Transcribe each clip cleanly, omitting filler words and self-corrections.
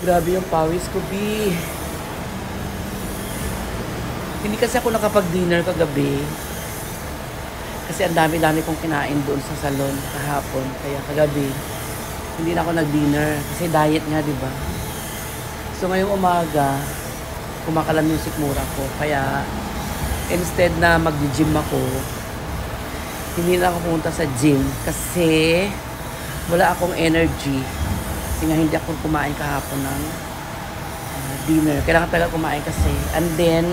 Grabe yung pawis ko, B. Hindi kasi ako nakapag-dinner kagabi. Kasi ang dami-dami kong kinain doon sa salon kahapon. Kaya kagabi, hindi na ako nag-dinner. Kasi diet nga, di ba? So ngayong umaga, kumakalam yung sikmura ko. Kaya instead na mag-gym ako, hindi na ako pumunta sa gym. Kasi wala akong energy. Kasi nga hindi ako kumain kahapon ng dinner. Kailangan talaga kumain kasi. And then,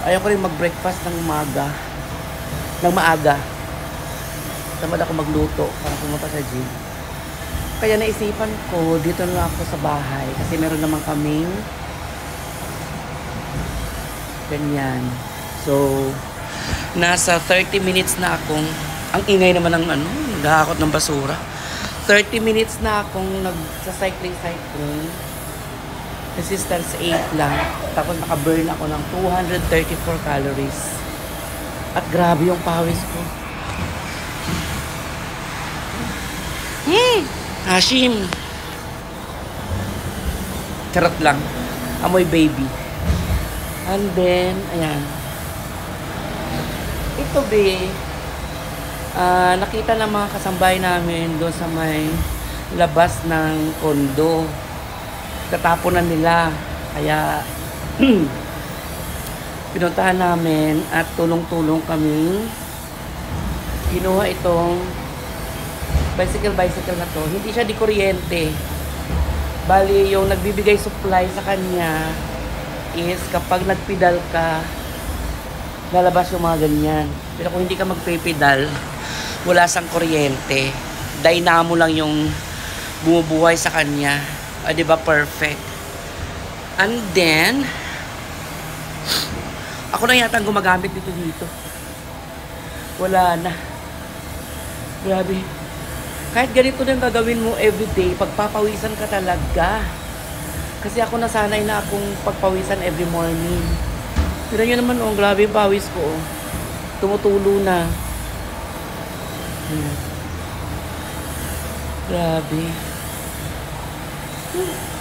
ayaw ko rin mag-breakfast ng umaga. Ng maaga. Tamad ako magluto para pumunta sa gym. Kaya naisipan ko, dito na ako sa bahay. Kasi meron naman kaming ganyan. So, nasa 30 minutes na akong, ang ingay naman ng naghahakot ng basura. 30 minutes na akong nagsa-cycling. Resistance 8 lang. Tapos naka-burn ako ng 234 calories. At grabe yung pawis ko. Hashim. Charot lang. Amoy baby. And then, ayan. Ito, be. Nakita ng mga kasambay namin doon sa may labas ng kondo. Tatapunan nila. Kaya, pinuntahan namin at tulong-tulong kami. Kinuha itong bicycle na to. Hindi siya di kuryente. Bali, yung nagbibigay supply sa kanya is kapag nagpedal ka, lalabas yung mga ganyan. Pero kung hindi ka magpipedal, wala sang kuryente. Dynamo lang yung bumubuhay sa kanya. Diba? Perfect. And then, ako na yata ang gumagamit dito. Wala na. Grabe. Kahit ganito din gagawin mo everyday, pagpapawisan ka talaga. Kasi ako nasanay na akong pagpawisan every morning. Pero nyo naman, grabe yung pawis ko. Tumutulo na. Grabe.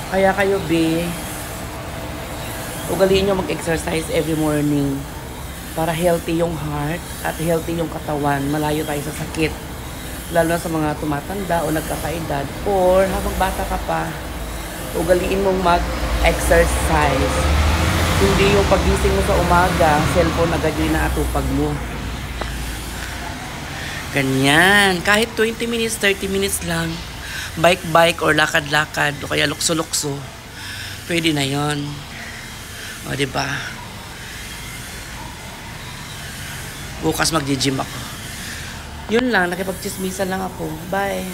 Kaya kayo, be, ugaliin nyo mag-exercise every morning para healthy yung heart at healthy yung katawan. Malayo tayo sa sakit. Lalo na sa mga tumatanda o nagkakaedad or habang bata ka pa, ugaliin mong mag-exercise. Hindi yung pagising mo sa umaga, cellphone agad yung inaatupag mo. Ganyan. Kahit 20 minutes, 30 minutes lang. Bike-bike or lakad-lakad o kaya lukso-lukso. Pwede na yon. O, diba? Bukas mag-gym ako. Yun lang, nakipag-chismisan lang ako. Bye!